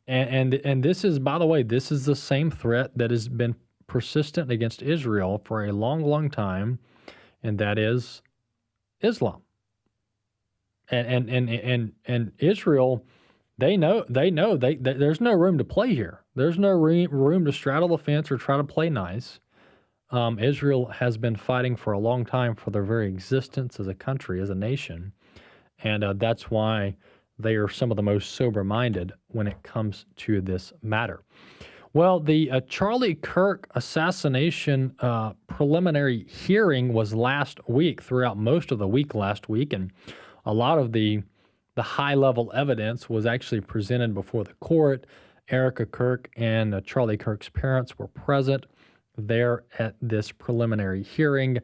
[SPEAKER 10] And this is, by the way, this is the same threat that has been persistent against Israel for a long, long time, and that is Islam. And Israel, they know there's no room to play here. There's no room to straddle the fence or try to play nice. Israel has been fighting for a long time for their very existence as a country, as a nation, and that's why they are some of the most sober-minded when it comes to this matter. Well, the Charlie Kirk assassination preliminary hearing was last week, throughout most of the week last week, and a lot of the high-level evidence was actually presented before the court. Erica Kirk and Charlie Kirk's parents were present there at this preliminary hearing,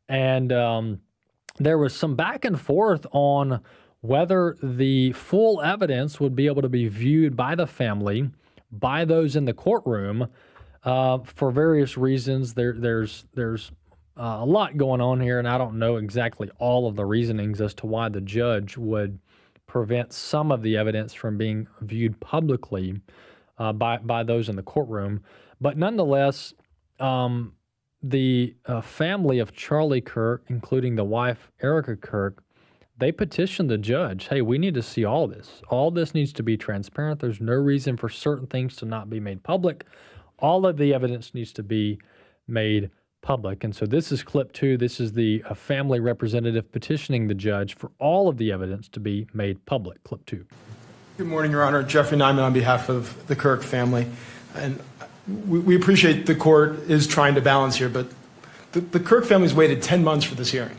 [SPEAKER 10] and there was some back and forth on whether the full evidence would be able to be viewed by the family, by those in the courtroom, for various reasons. There's a lot going on here, and I don't know exactly all of the reasonings as to why the judge would prevent some of the evidence from being viewed publicly by those in the courtroom. But nonetheless, the family of Charlie Kirk, including the wife Erica Kirk, they petitioned the judge, hey, we need to see all this. All this needs to be transparent. There's no reason for certain things to not be made public. All of the evidence needs to be made public. And so this is clip 2. This is the family representative petitioning the judge for all of the evidence to be made public. Clip 2.
[SPEAKER 3] Good morning, Your Honor. Jeffrey Nyman on behalf of the Kirk family. And we appreciate the court is trying to balance here, but the Kirk family's waited 10 months for this hearing.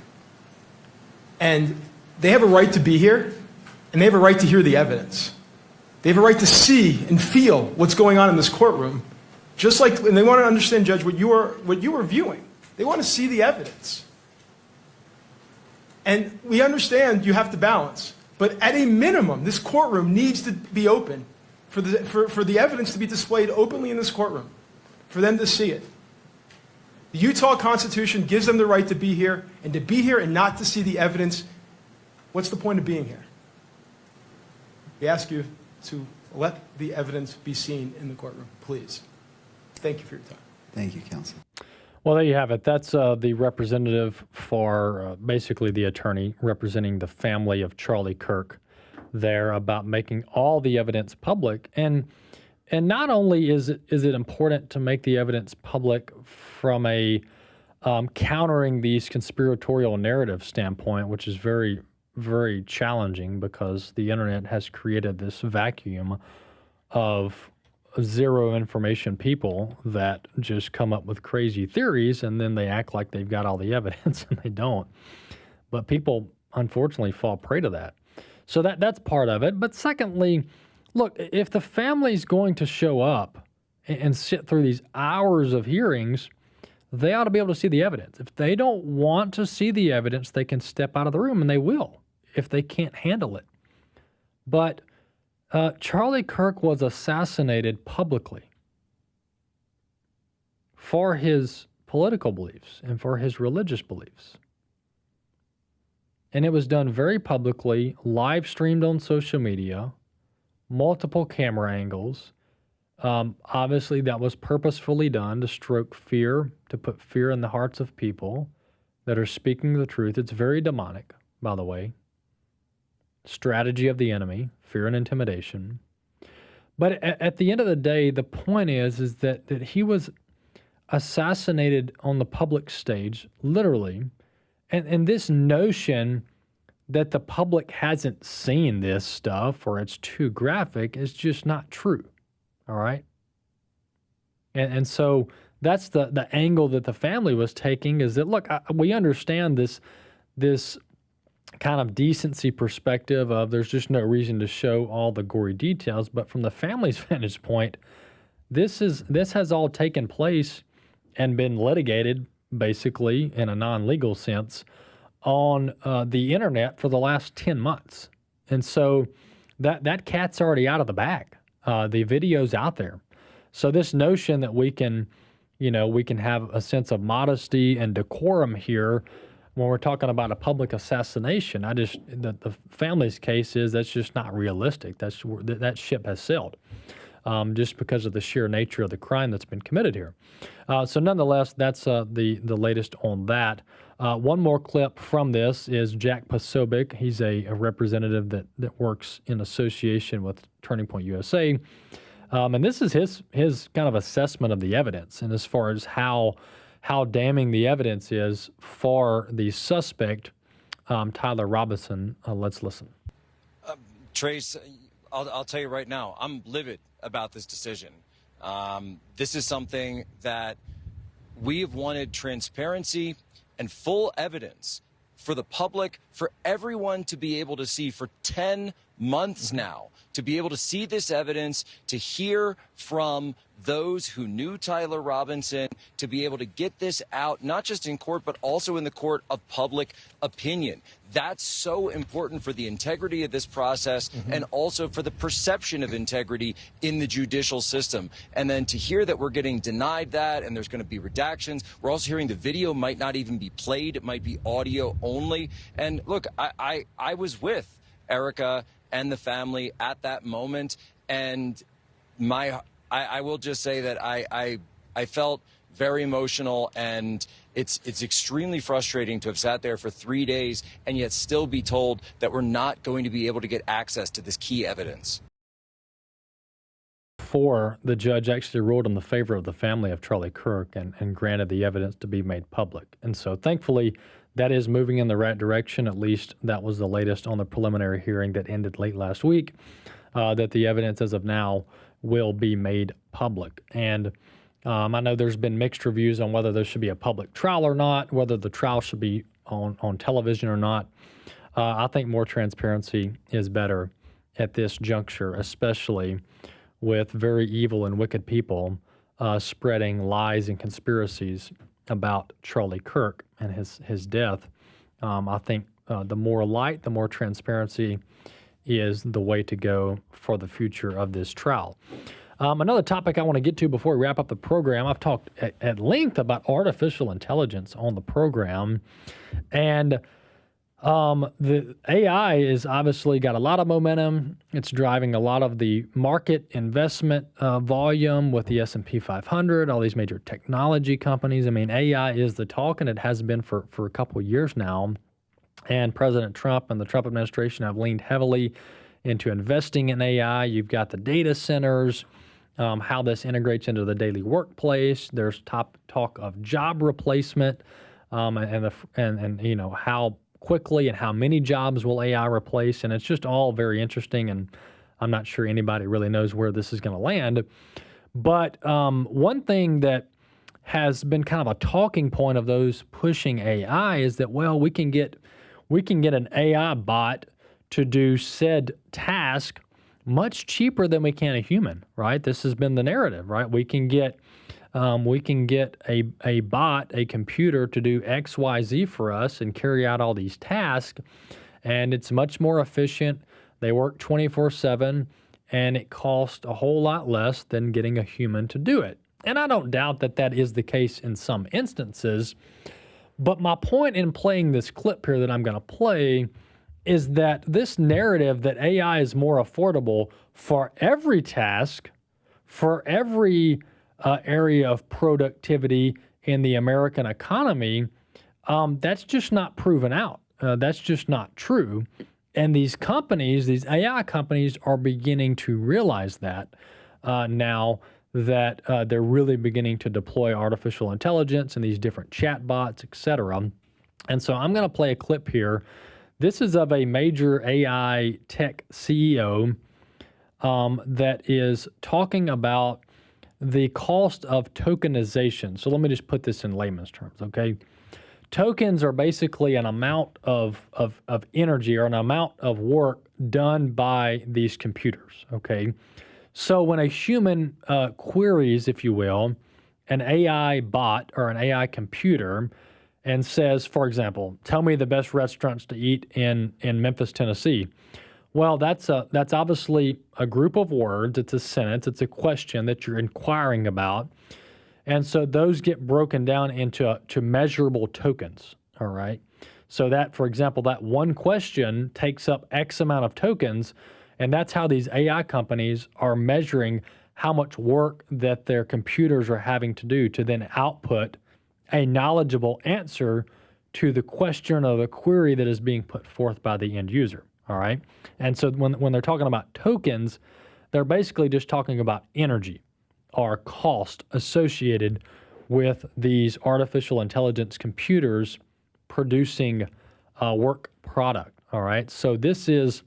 [SPEAKER 3] And they have a right to be here, and they have a right to hear the evidence. They have a right to see and feel what's going on in this courtroom, just like, and they want to understand, Judge, what you are viewing. They want to see the evidence. And we understand you have to balance, but at a minimum, this courtroom needs to be open for the evidence to be displayed openly in this courtroom, for them to see it. The Utah Constitution gives them the right to be here, and to be here and not to see the evidence, what's the point of being here? We ask you to let the evidence be seen in the courtroom, please. Thank you for your time.
[SPEAKER 4] Thank you, counsel.
[SPEAKER 10] Well, there you have it. That's the representative for basically the attorney representing the family of Charlie Kirk there about making all the evidence public. And not only is it important to make the evidence public from a countering these conspiratorial narrative standpoint, which is very, very challenging because the internet has created this vacuum of zero information people that just come up with crazy theories and then they act like they've got all the evidence and they don't. But people unfortunately fall prey to that. So that's part of it. But secondly, look, if the family's going to show up and sit through these hours of hearings, they ought to be able to see the evidence. If they don't want to see the evidence, they can step out of the room, and they will if they can't handle it. But Charlie Kirk was assassinated publicly for his political beliefs and for his religious beliefs. And it was done very publicly, live streamed on social media, multiple camera angles. Obviously, that was purposefully done to stroke fear, to put fear in the hearts of people that are speaking the truth. It's very demonic, by the way. Strategy of the enemy, fear and intimidation. But at the end of the day, the point is that he was assassinated on the public stage, literally. And this notion that the public hasn't seen this stuff or it's too graphic is just not true. All right? And so that's the angle that the family was taking, is that, look, we understand this kind of decency perspective of there's just no reason to show all the gory details, but from the family's vantage point, this has all taken place and been litigated, basically, in a non-legal sense, on the internet for the last 10 months. And so that cat's already out of the bag. The video's out there. So this notion that we can have a sense of modesty and decorum here when we're talking about a public assassination, the family's case is that's just not realistic. That ship has sailed. just because of the sheer nature of the crime that's been committed here. So nonetheless, that's the latest on that. One more clip from this is Jack Posobiec. He's a representative that works in association with Turning Point USA. And this is his kind of assessment of the evidence, and as far as how damning the evidence is for the suspect, Tyler Robinson. Let's listen.
[SPEAKER 4] Trace, I'll tell you right now, I'm livid about this decision. This is something that we have wanted transparency and full evidence for the public, for everyone to be able to see for 10 months now, to be able to see this evidence, to hear from those who knew Tyler Robinson, to be able to get this out, not just in court, but also in the court of public opinion. That's so important for the integrity of this process and also for the perception of integrity in the judicial system. And then to hear that we're getting denied that and there's going to be redactions. We're also hearing the video might not even be played. It might be audio only. And look, I was with Erica and the family at that moment. And I will just say that I felt very emotional, and it's extremely frustrating to have sat there for 3 days and yet still be told that we're not going to be able to get access to this key evidence.
[SPEAKER 10] Before the judge actually ruled in the favor of the family of Charlie Kirk and granted the evidence to be made public. And so thankfully, that is moving in the right direction. At least that was the latest on the preliminary hearing that ended late last week, that the evidence as of now will be made public. And I know there's been mixed reviews on whether there should be a public trial or not, whether the trial should be on television or not. I think more transparency is better at this juncture, especially with very evil and wicked people spreading lies and conspiracies about Charlie Kirk and his death. I think the more light, the more transparency is the way to go for the future of this trial. Another topic I want to get to before we wrap up the program, I've talked at length about artificial intelligence on the program, and the AI is obviously got a lot of momentum. It's driving a lot of the market investment volume with the S&P 500, all these major technology companies. I mean, AI is the talk, and it has been for a couple of years now. And President Trump and the Trump administration have leaned heavily into investing in AI. You've got the data centers, how this integrates into the daily workplace. There's talk of job replacement, and you know, how quickly and how many jobs will AI replace. And it's just all very interesting, and I'm not sure anybody really knows where this is going to land. But one thing that has been kind of a talking point of those pushing AI is that, well, we can get an AI bot to do said task much cheaper than we can a human, right? This has been the narrative, right? We can get a bot, a computer, to do X, Y, Z for us and carry out all these tasks, and it's much more efficient. They work 24/7, and it costs a whole lot less than getting a human to do it. And I don't doubt that that is the case in some instances. But my point in playing this clip here that I'm going to play is that this narrative that AI is more affordable for every task, for every area of productivity in the American economy, that's just not proven out. That's just not true. And these companies, these AI companies, are beginning to realize that now, that they're really beginning to deploy artificial intelligence and these different chat bots, et cetera. And so I'm going to play a clip here. This is of a major AI tech CEO that is talking about the cost of tokenization. So let me just put this in layman's terms, okay? Tokens are basically an amount of energy or an amount of work done by these computers, okay? So when a human queries, if you will, an AI bot or an AI computer and says, for example, tell me the best restaurants to eat in Memphis, Tennessee. Well, that's obviously a group of words. It's a sentence. It's a question that you're inquiring about. And so those get broken down into measurable tokens, all right? So that, for example, that one question takes up X amount of tokens, and that's how these AI companies are measuring how much work that their computers are having to do to then output a knowledgeable answer to the question or the query that is being put forth by the end user. All right. And so when they're talking about tokens, they're basically just talking about energy or cost associated with these artificial intelligence computers producing a work product. All right. So this is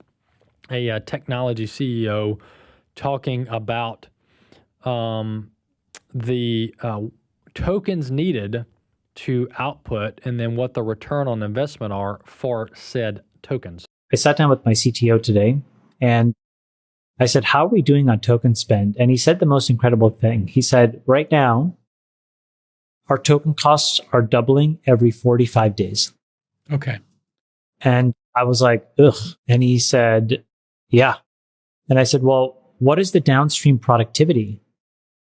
[SPEAKER 10] a technology CEO talking about the tokens needed to output and then what the return on investment are for said tokens.
[SPEAKER 5] I sat down with my CTO today and I said, how are we doing on token spend? And he said the most incredible thing. He said, right now, our token costs are doubling every 45 days.
[SPEAKER 10] Okay.
[SPEAKER 5] And I was like, ugh. And he said, yeah. And I said, well, what is the downstream productivity?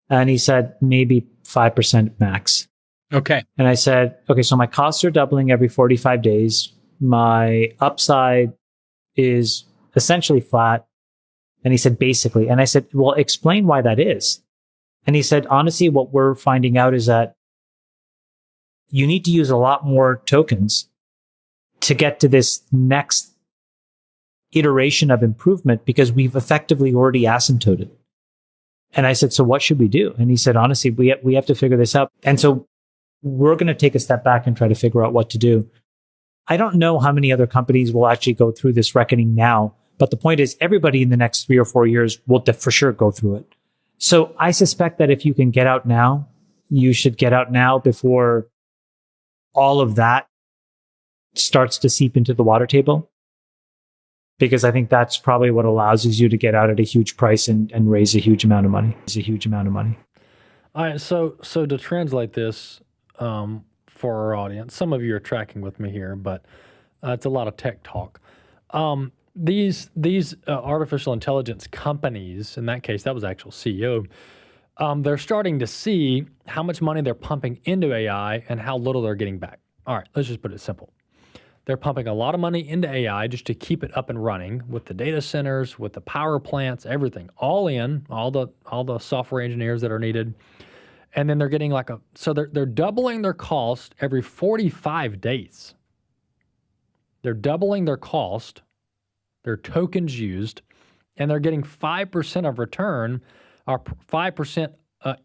[SPEAKER 5] And he said, maybe 5% max.
[SPEAKER 10] Okay.
[SPEAKER 5] And I said, okay, so my costs are doubling every 45 days. My upside is essentially flat. And he said, basically. And I said, well, explain why that is. And he said, honestly, what we're finding out is that you need to use a lot more tokens to get to this next iteration of improvement because we've effectively already asymptoted. And I said, so what should we do? And he said, honestly, we have to figure this out. And so we're going to take a step back and try to figure out what to do. I don't know how many other companies will actually go through this reckoning now, but the point is everybody in the next 3 or 4 years will for sure go through it. So I suspect that if you can get out now, you should get out now before all of that starts to seep into the water table. Because I think that's probably what allows you to get out at a huge price and raise a huge amount of money.
[SPEAKER 10] All right, so to translate this for our audience, some of you are tracking with me here, but it's a lot of tech talk. These artificial intelligence companies, in that case, that was actual CEO, they're starting to see how much money they're pumping into AI and how little they're getting back. All right, let's just put it simple. They're pumping a lot of money into AI just to keep it up and running with the data centers, with the power plants, everything, all the software engineers that are needed. And then they're getting so they're doubling their cost every 45 days. They're doubling their cost, their tokens used, and they're getting 5% of return or 5%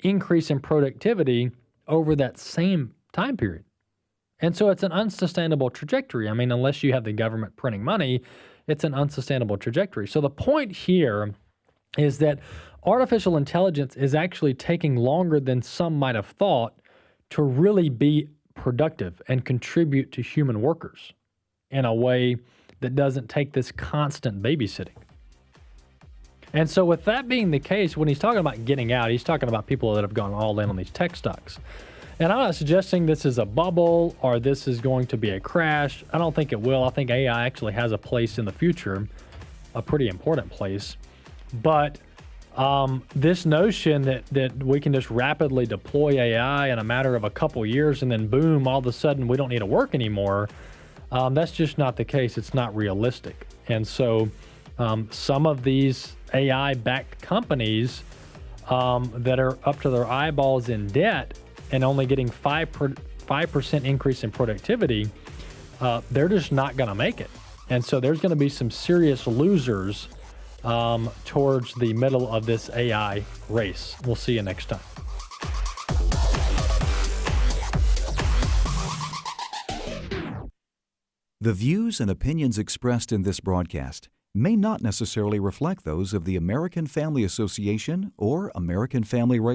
[SPEAKER 10] increase in productivity over that same time period. And so it's an unsustainable trajectory. I mean, unless you have the government printing money, it's an unsustainable trajectory. So the point here is that artificial intelligence is actually taking longer than some might have thought to really be productive and contribute to human workers in a way that doesn't take this constant babysitting. And so with that being the case, when he's talking about getting out, he's talking about people that have gone all in on these tech stocks. And I'm not suggesting this is a bubble or this is going to be a crash. I don't think it will. I think AI actually has a place in the future, a pretty important place. But this notion that we can just rapidly deploy AI in a matter of a couple years and then boom, all of a sudden we don't need to work anymore, that's just not the case. It's not realistic. And so some of these AI-backed companies that are up to their eyeballs in debt and only getting 5% increase in productivity, they're just not going to make it. And so there's going to be some serious losers towards the middle of this AI race. We'll see you next time.
[SPEAKER 16] The views and opinions expressed in this broadcast may not necessarily reflect those of the American Family Association or American Family Radio.